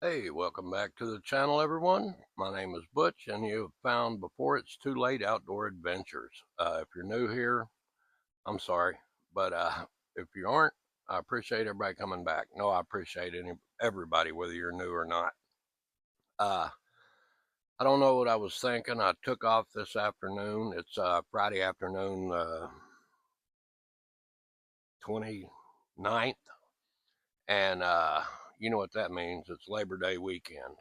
Hey, welcome back to the channel, everyone. My name is Butch, and you have found Before It's Too Late Outdoor Adventures. If you're new here, I'm sorry, but if you aren't, I appreciate everybody coming back. No, I appreciate everybody, whether you're new or not. Uh, I don't know what I was thinking. I took off this afternoon. It's Friday afternoon, 29th, and you know what that means. It's Labor Day weekend.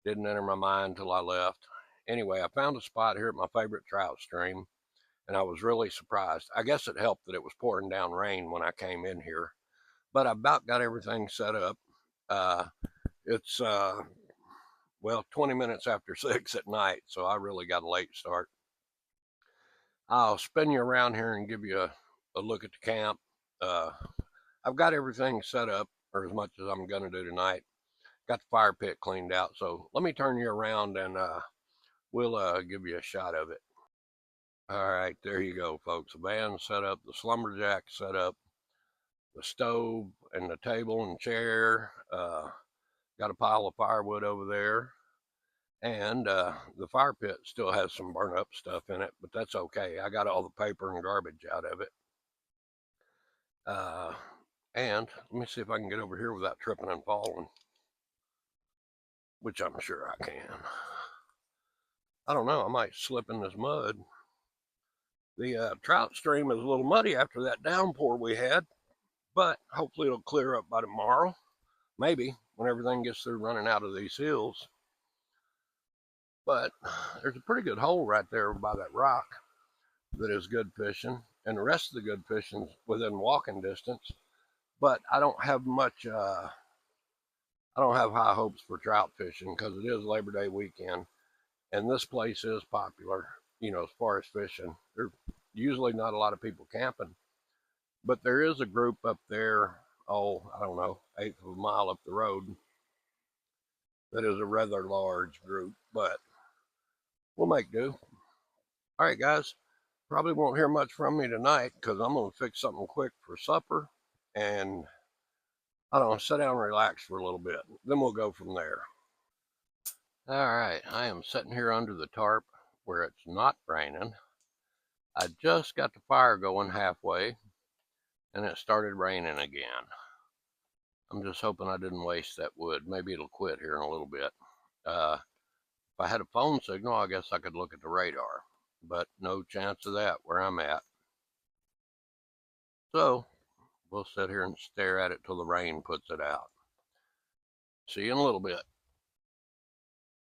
Didn't enter my mind till I left. Anyway, I found a spot here at my favorite trout stream, and I was really surprised. I guess it helped that it was pouring down rain when I came in here, but I about got everything set up. Uh, it's, well, 20 minutes after 6 at night, so I really got a late start. I'll spin you around here and give you a look at the camp. Uh, I've got everything set up, or as much as I'm going to do tonight. Got the fire pit cleaned out, so let me turn you around and we'll give you a shot of it. All right, there you go, folks. The van set up, the slumberjack set up, the stove and the table and chair. Got a pile of firewood over there. And the fire pit still has some burn up stuff in it, but that's okay. I got all the paper and garbage out of it. Uh, and let me see if I can get over here without tripping and falling, which I'm sure I can. I don't know, I might slip in this mud. The trout stream is a little muddy after that downpour we had, but hopefully it'll clear up by tomorrow. Maybe when everything gets through running out of these hills. But there's a pretty good hole right there by that rock that is good fishing, and the rest of the good fishing's within walking distance. But I don't have much. I don't have high hopes for trout fishing because it is Labor Day weekend, and this place is popular. You know, as far as fishing, there's usually not a lot of people camping, but there is a group up there. Oh, I don't know, eighth of a mile up the road. That is a rather large group, but we'll make do. All right, guys. Probably won't hear much from me tonight because I'm going to fix something quick for supper and I don't know, sit down and relax for a little bit. Then we'll go from there. All right, I am sitting here under the tarp where it's not raining. I just got the fire going halfway and it started raining again. I'm just hoping I didn't waste that wood. Maybe it'll quit here in a little bit. If I had a phone signal, I guess I could look at the radar, but no chance of that where I'm at. So we'll sit here and stare at it till the rain puts it out. See you in a little bit.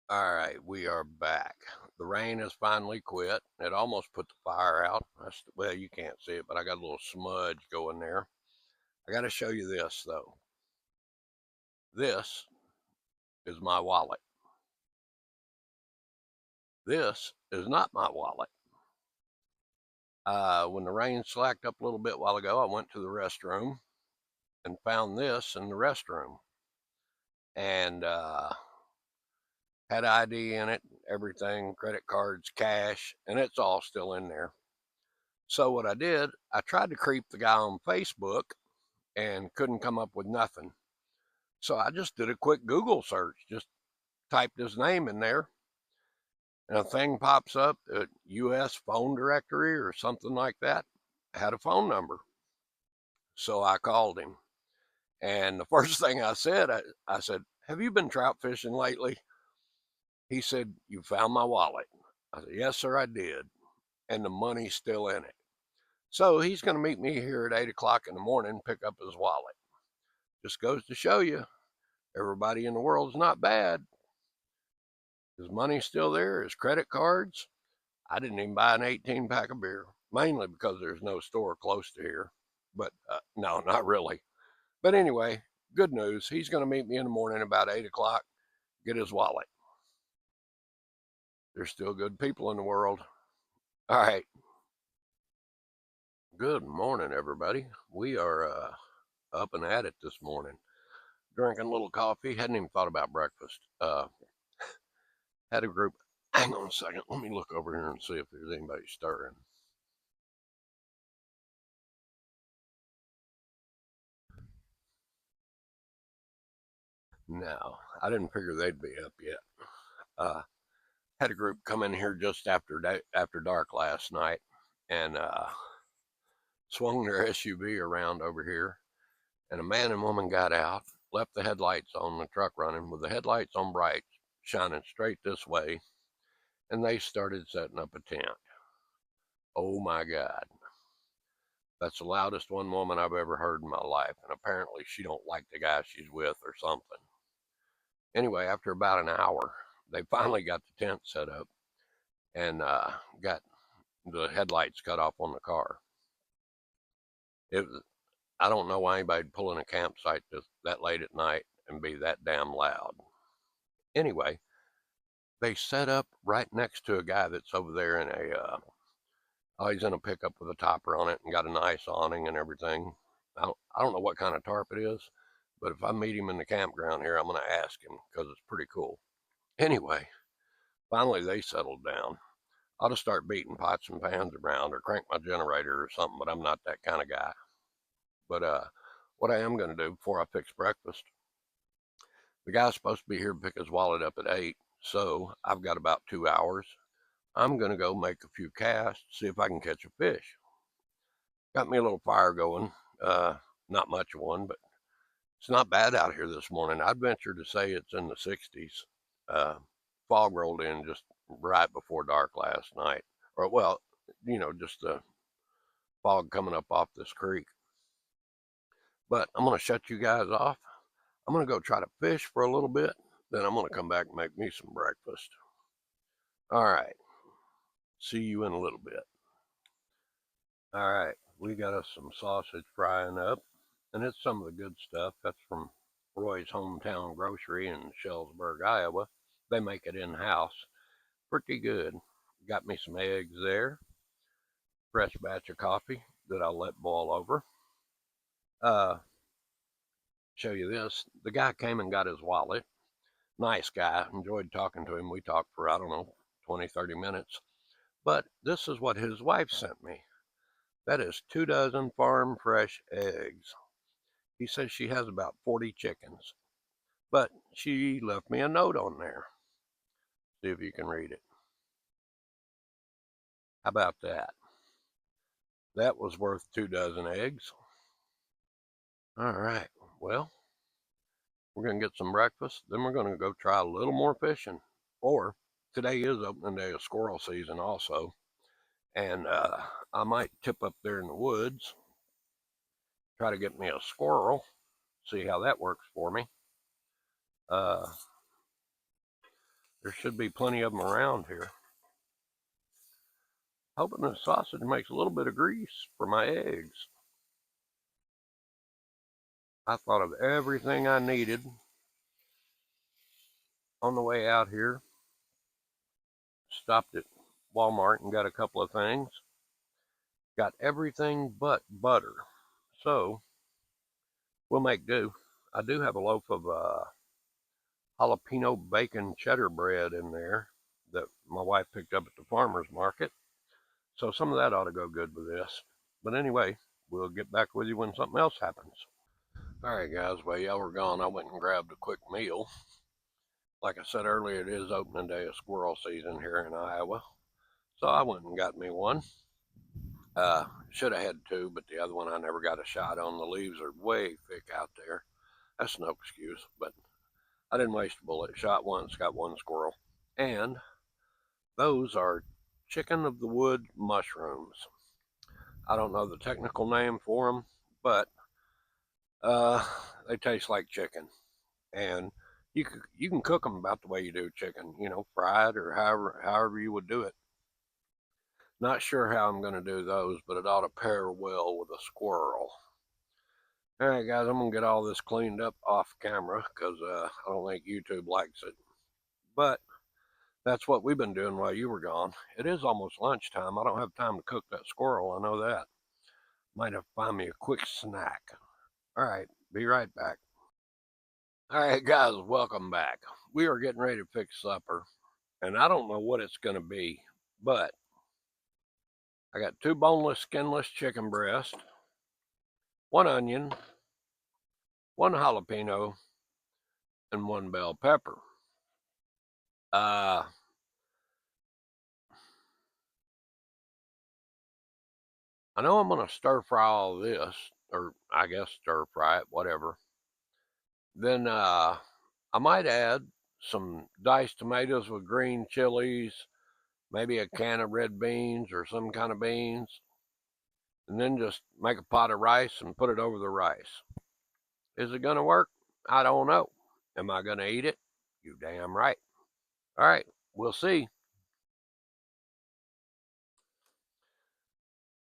All right, we are back. The rain has finally quit. It almost put the fire out. Well, you can't see it, but I got a little smudge going there. I got to show you this, though. This is my wallet. This is not my wallet. When the rain slacked up a little bit while ago, I went to the restroom and found this in the restroom. And had ID in it, everything, credit cards, cash, and it's all still in there. So what I did, I tried to creep the guy on Facebook and couldn't come up with nothing. So I just did a quick Google search, just typed his name in there, and a thing pops up, a U.S. phone directory or something like that, had a phone number. So I called him. And the first thing I said, I said, "Have you been trout fishing lately?" He said, "You found my wallet." I said, "Yes, sir, I did. And the money's still in it." So he's going to meet me here at 8 o'clock in the morning, pick up his wallet. Just goes to show you, everybody in the world is not bad. His money's still there, his credit cards. I didn't even buy an 18 pack of beer, mainly because there's no store close to here. But no, not really. But anyway, good news. He's going to meet me in the morning about 8 o'clock, get his wallet. There's still good people in the world. All right. Good morning, everybody. We are up and at it this morning. Drinking a little coffee. Hadn't even thought about breakfast. Had a group. Hang on a second. Let me look over here and see if there's anybody stirring. No, I didn't figure they'd be up yet. Had a group come in here just after dark last night and swung their SUV around over here, and a man and woman got out, left the headlights on, the truck running with the headlights on bright, shining straight this way, and they started setting up a tent. Oh my God. That's the loudest one woman I've ever heard in my life, and apparently she don't like the guy she's with or something. Anyway, after about an hour, they finally got the tent set up and got the headlights cut off on the car. It was, I don't know why anybody'd pull in a campsite that late at night and be that damn loud. Anyway, they set up right next to a guy that's over there in he's in a pickup with a topper on it and got a nice awning and everything. I don't know what kind of tarp it is, but if I meet him in the campground here, I'm going to ask him because it's pretty cool. Anyway, finally they settled down. I ought to start beating pots and pans around or crank my generator or something, but I'm not that kind of guy. But what I am going to do before I fix breakfast, the guy's supposed to be here to pick his wallet up at 8, so I've got about 2 hours. I'm going to go make a few casts, see if I can catch a fish. Got me a little fire going. Not much of one, but it's not bad out here this morning. I'd venture to say it's in the 60s. Fog rolled in just right before dark last night. Or, well, just the fog coming up off this creek. But I'm going to shut you guys off. I'm going to go try to fish for a little bit. Then I'm going to come back and make me some breakfast. All right. See you in a little bit. All right. We got us some sausage frying up. And it's some of the good stuff. That's from Roy's Hometown Grocery in Shellsburg, Iowa. They make it in-house. Pretty good. Got me some eggs there. Fresh batch of coffee that I'll let boil over. Show you this. The guy came and got his wallet. Nice guy. Enjoyed talking to him. We talked for, I don't know, 20, 30 minutes. But this is what his wife sent me. That is 2 dozen farm fresh eggs. He says she has about 40 chickens. But she left me a note on there. See if you can read it. How about that? That was worth 2 dozen eggs. All right. Well, we're going to get some breakfast. Then we're going to go try a little more fishing. Or today is opening day of squirrel season also. And I might tip up there in the woods, try to get me a squirrel, see how that works for me. There should be plenty of them around here. Hoping the sausage makes a little bit of grease for my eggs. I thought of everything I needed on the way out here. Stopped at Walmart and got a couple of things. Got everything but butter. So we'll make do. I do have a loaf of jalapeno bacon cheddar bread in there that my wife picked up at the farmer's market. So some of that ought to go good with this. But anyway, we'll get back with you when something else happens. All right, guys, while y'all were gone, I went and grabbed a quick meal. Like I said earlier, it is opening day of squirrel season here in Iowa. So I went and got me one. Should have had two, but the other one I never got a shot on. The leaves are way thick out there. That's no excuse, but I didn't waste a bullet. Shot once, got one squirrel. And those are chicken of the wood mushrooms. I don't know the technical name for them, but they taste like chicken. And you can cook them about the way you do chicken, fried or however you would do it. Not sure how I'm going to do those, but it ought to pair well with a squirrel. All right, guys, I'm going to get all this cleaned up off camera because I don't think YouTube likes it. But that's what we've been doing while you were gone. It is almost lunchtime. I don't have time to cook that squirrel. I know that. Might have to find me a quick snack. All right, be right back. All right, guys, welcome back. We are getting ready to fix supper, and I don't know what it's going to be, but I got 2 boneless, skinless chicken breasts, 1 onion, 1 jalapeno, and 1 bell pepper. I know I'm going to stir fry all this, or I guess stir fry it, whatever. Then I might add some diced tomatoes with green chilies, maybe a can of red beans or some kind of beans, and then just make a pot of rice and put it over the rice. Is it going to work? I don't know. Am I going to eat it? You damn right. All right, we'll see.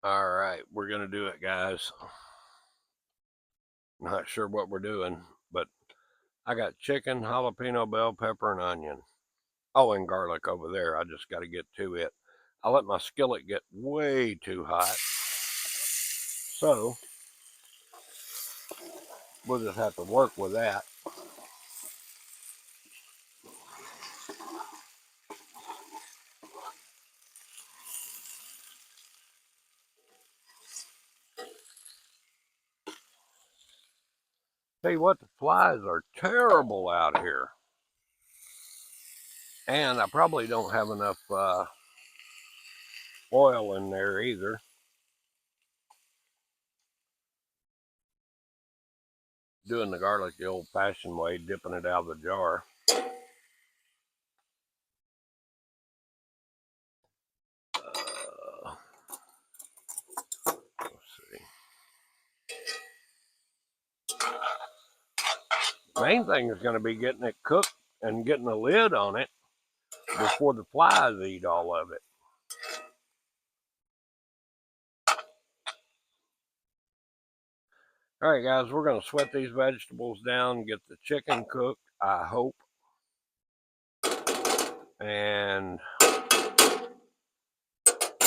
All right, we're going to do it, guys. Not sure what we're doing, but I got chicken, jalapeno, bell pepper, and onion. Oh, and garlic over there. I just got to get to it. I let my skillet get way too hot. So we'll just have to work with that. Tell you what, the flies are terrible out here. And I probably don't have enough oil in there either. Doing the garlic the old-fashioned way, dipping it out of the jar. Let's see. Main thing is going to be getting it cooked and getting a lid on it before the flies eat all of it. All right, guys, we're going to sweat these vegetables down, get the chicken cooked, I hope. And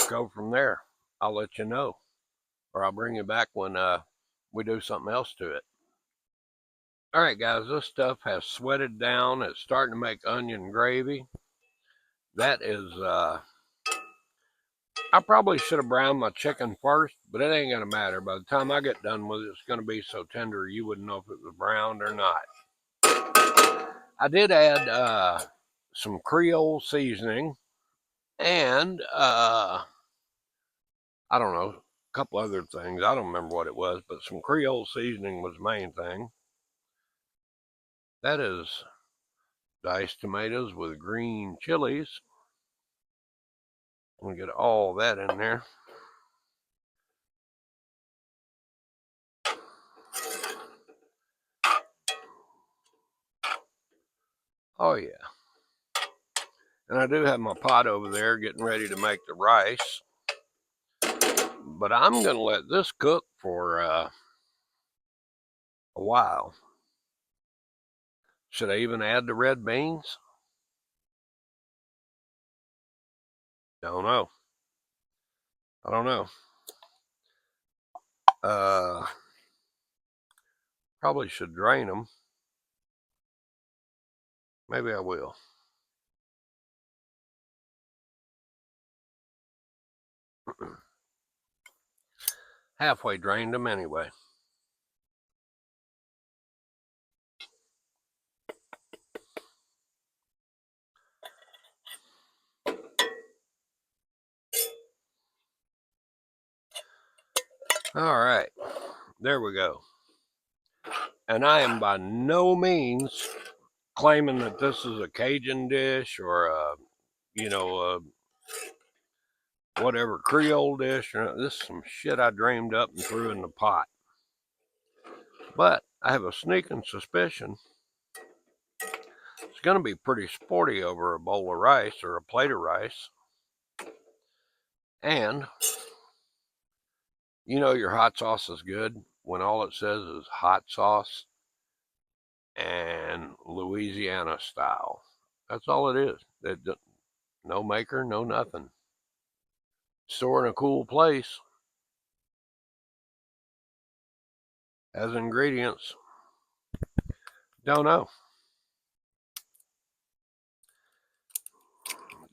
go from there. I'll let you know. Or I'll bring you back when we do something else to it. All right, guys, this stuff has sweated down. It's starting to make onion gravy. That is, I probably should have browned my chicken first, but it ain't going to matter. By the time I get done with it, it's going to be so tender you wouldn't know if it was browned or not. I did add some Creole seasoning and, I don't know, a couple other things. I don't remember what it was, but some Creole seasoning was the main thing. That is diced tomatoes with green chilies. I'm going to get all that in there. Oh, yeah. And I do have my pot over there getting ready to make the rice. But I'm going to let this cook for a while. Should I even add the red beans? Don't know. I don't know. Probably should drain them. Maybe I will. Halfway drained them anyway. All right. There we go. And I am by no means claiming that this is a Cajun dish or whatever Creole dish. This is some shit I dreamed up and threw in the pot. But I have a sneaking suspicion it's going to be pretty sporty over a bowl of rice or a plate of rice. And you know your hot sauce is good when all it says is hot sauce and Louisiana style. That's all it is. No maker, no nothing. Store in a cool place. As ingredients. Don't know.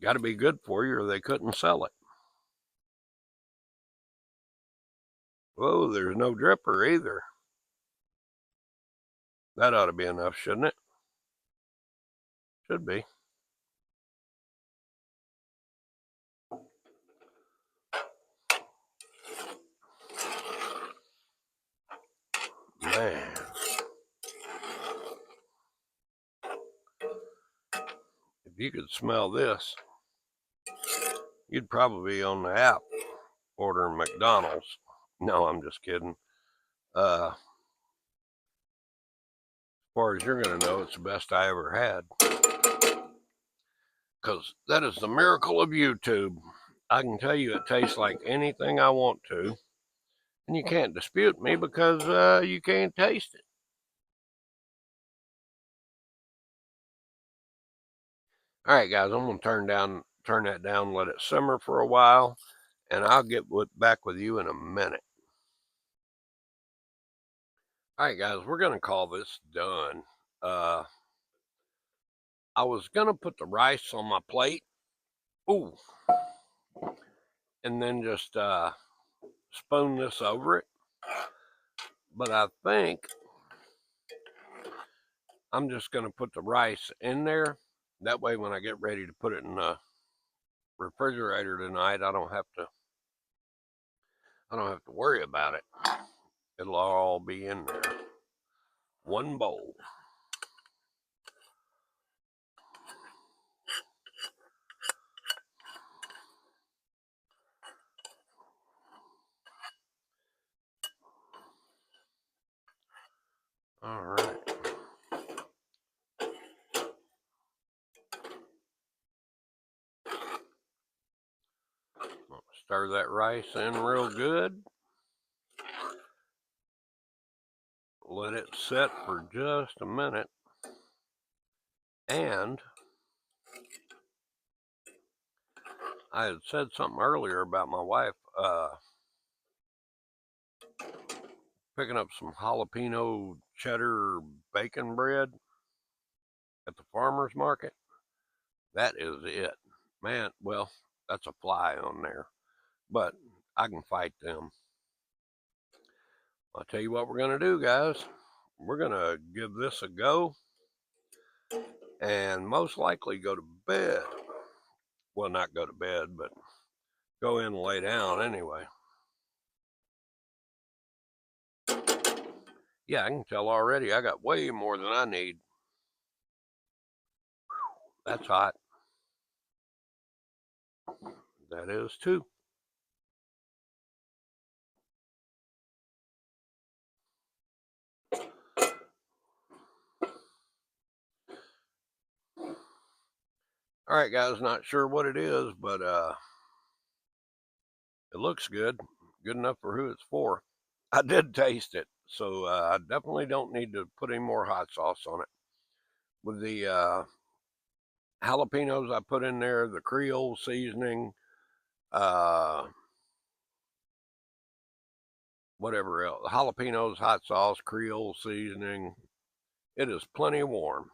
Got to be good for you or they couldn't sell it. Whoa, there's no dripper either. That ought to be enough, shouldn't it? Should be. Man. If you could smell this, you'd probably be on the app ordering McDonald's. No, I'm just kidding. As far as you're going to know, it's the best I ever had. Because that is the miracle of YouTube. I can tell you it tastes like anything I want to. And you can't dispute me because you can't taste it. All right, guys, I'm going to turn that down, let it simmer for a while, and I'll get back with you in a minute. All right, guys, we're going to call this done. I was going to put the rice on my plate. Ooh. And then just spoon this over it. But I think I'm just going to put the rice in there. That way, when I get ready to put it in the refrigerator tonight, I don't have to worry about it. It'll all be in there. One bowl. All right. Stir that rice in real good. Let it set for just a minute. And I had said something earlier about my wife picking up some jalapeno cheddar bacon bread at the farmer's market. That is it. Man, well, that's a fly on there. But I can fight them. I'll tell you what we're going to do, guys. We're going to give this a go and most likely go to bed. Well, not go to bed, but go in and lay down anyway. Yeah, I can tell already I got way more than I need. That's hot. That is too. All right, guys, not sure what it is, but it looks good. Good enough for who it's for. I did taste it, so I definitely don't need to put any more hot sauce on it. With the jalapenos I put in there, the Creole seasoning, whatever else, jalapenos, hot sauce, Creole seasoning, it is plenty warm.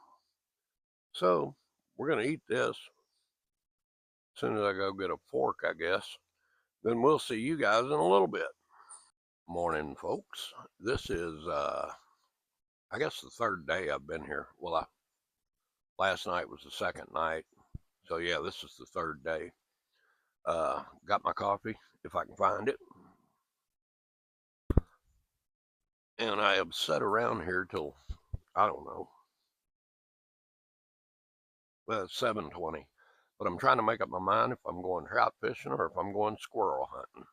So we're going to eat this as soon as I go get a fork, I guess. Then we'll see you guys in a little bit. Morning, folks. This is, I guess, the third day I've been here. Well, last night was the second night. So, yeah, this is the third day. Got my coffee, if I can find it. And I have sat around here till, I don't know, well, it's 7:20. But I'm trying to make up my mind if I'm going trout fishing or if I'm going squirrel hunting.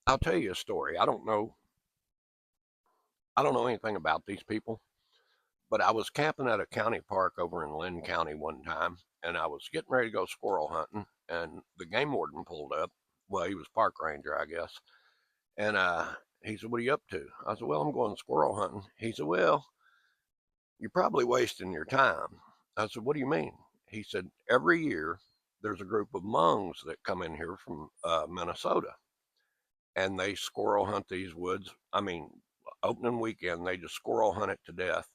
I'll tell you a story. I don't know anything about these people, but I was camping at a county park over in Lynn County one time, and I was getting ready to go squirrel hunting, and the game warden pulled up. Well, he was park ranger, I guess. And he said, "What are you up to?" I said, "Well, I'm going squirrel hunting." He said, "Well, you're probably wasting your time." I said, "What do you mean?" He said, "Every year there's a group of Hmongs that come in here from Minnesota, and they squirrel hunt these woods. I mean, opening weekend, they just squirrel hunt it to death.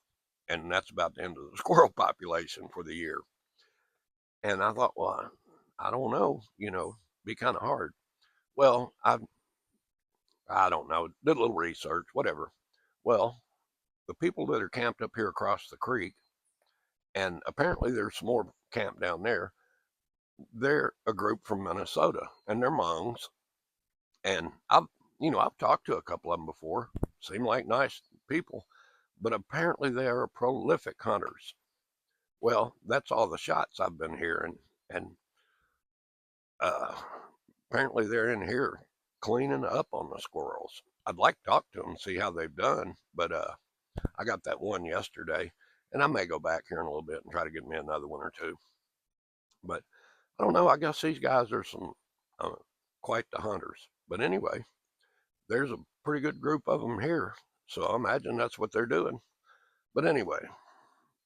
And that's about the end of the squirrel population for the year." And I thought, well, I don't know, be kind of hard. Well, I don't know, did a little research, whatever. Well, the people that are camped up here across the creek, And apparently there's some more camp down there. They're a group from Minnesota, and they're Hmongs. And I've talked to a couple of them before. Seem like nice people, but apparently they are prolific hunters. Well, that's all the shots I've been hearing, and uh, apparently they're in here cleaning up on the squirrels. I'd like to talk to them and see how they've done, but I got that one yesterday, and I may go back here in a little bit and try to get me another one or two. But I don't know. I guess these guys are some quite the hunters. But anyway, there's a pretty good group of them here, so I imagine that's what they're doing. But anyway,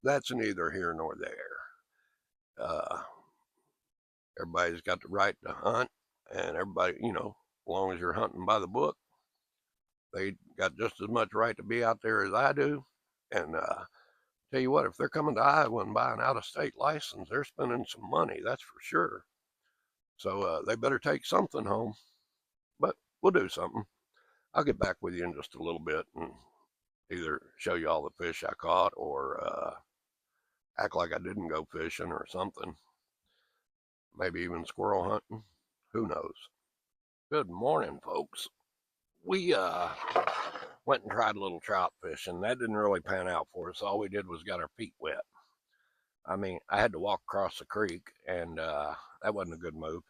that's neither here nor there. Uh, Everybody's got the right to hunt, and everybody, as long as you're hunting by the book, they got just as much right to be out there as I do. And tell you what, if they're coming to Iowa and buying out of state license, they're spending some money, that's for sure. So they better take something home. But we'll do something. I'll get back with you in just a little bit and either show you all the fish I caught or act like I didn't go fishing or something. Maybe even squirrel hunting. Who knows? Good morning, folks. We went and tried a little trout fishing. That didn't really pan out for us. All we did was got our feet wet. I mean, I had to walk across the creek, and that wasn't a good move.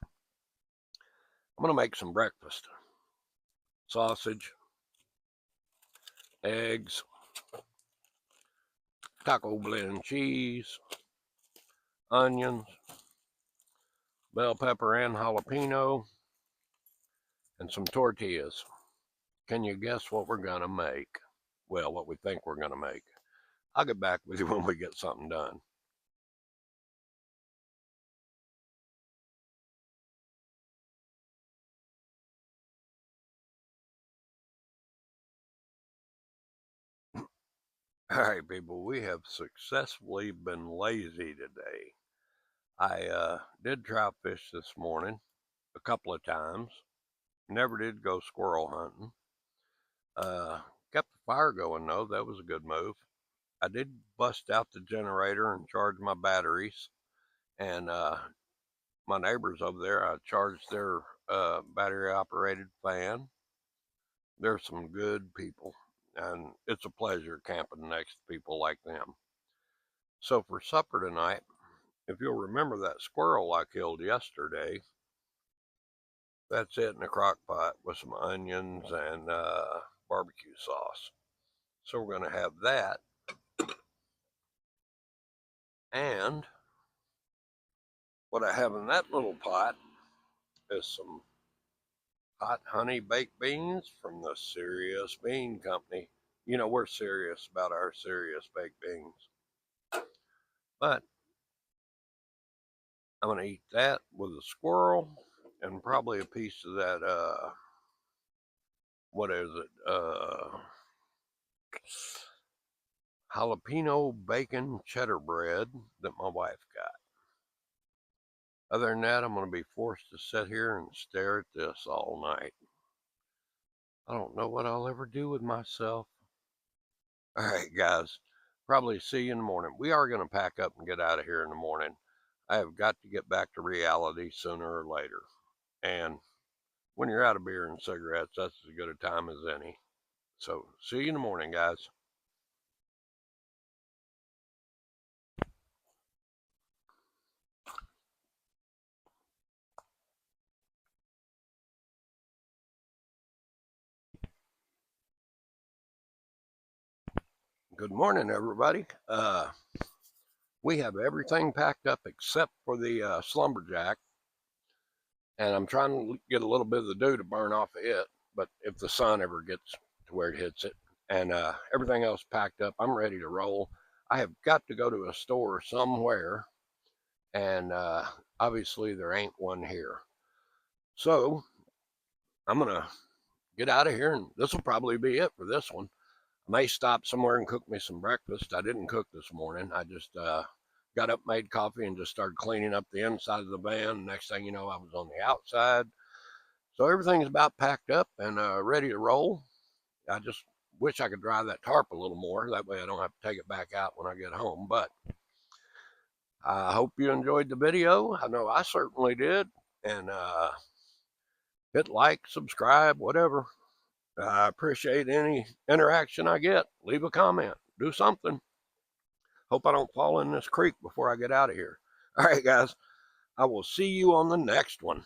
I'm going to make some breakfast. Sausage, eggs, taco blend cheese, onions, bell pepper and jalapeno, and some tortillas. Can you guess what we're going to make? Well, what we think we're going to make. I'll get back with you when we get something done. All right, people, we have successfully been lazy today. I did trout fish this morning a couple of times. Never did go squirrel hunting. Kept the fire going though. That was a good move. I did bust out the generator and charge my batteries. And my neighbors over there, I charged their battery operated fan. They're some good people. And it's a pleasure camping next to people like them. So for supper tonight, if you'll remember that squirrel I killed yesterday, that's it in a crock pot with some onions and barbecue sauce. So we're going to have that. And what I have in that little pot is some hot honey baked beans from the Serious Bean Company. You know, we're serious about our serious baked beans. But I'm going to eat that with a squirrel and probably a piece of that, what is it? Jalapeno bacon cheddar bread that my wife got. Other than that, I'm going to be forced to sit here and stare at this all night. I don't know what I'll ever do with myself. All right, guys. Probably see you in the morning. We are going to pack up and get out of here in the morning. I have got to get back to reality sooner or later. And when you're out of beer and cigarettes, that's as good a time as any. So, see you in the morning, guys. Good morning, everybody. We have everything packed up except for the slumberjack, and I'm trying to get a little bit of the dew to burn off of it. But if the sun ever gets to where it hits it, and everything else packed up, I'm ready to roll. I have got to go to a store somewhere, and obviously there ain't one here. So I'm gonna get out of here, and this will probably be it for this one. I may stop somewhere and cook me some breakfast. I didn't cook this morning. I just got up, made coffee, and just started cleaning up the inside of the van. Next thing you know, I was on the outside. So everything's about packed up and ready to roll. I just wish I could dry that tarp a little more. That way I don't have to take it back out when I get home. But I hope you enjoyed the video. I know I certainly did. And hit like, subscribe, whatever. I appreciate any interaction I get. Leave a comment. Do something. Hope I don't fall in this creek before I get out of here. All right, guys. I will see you on the next one.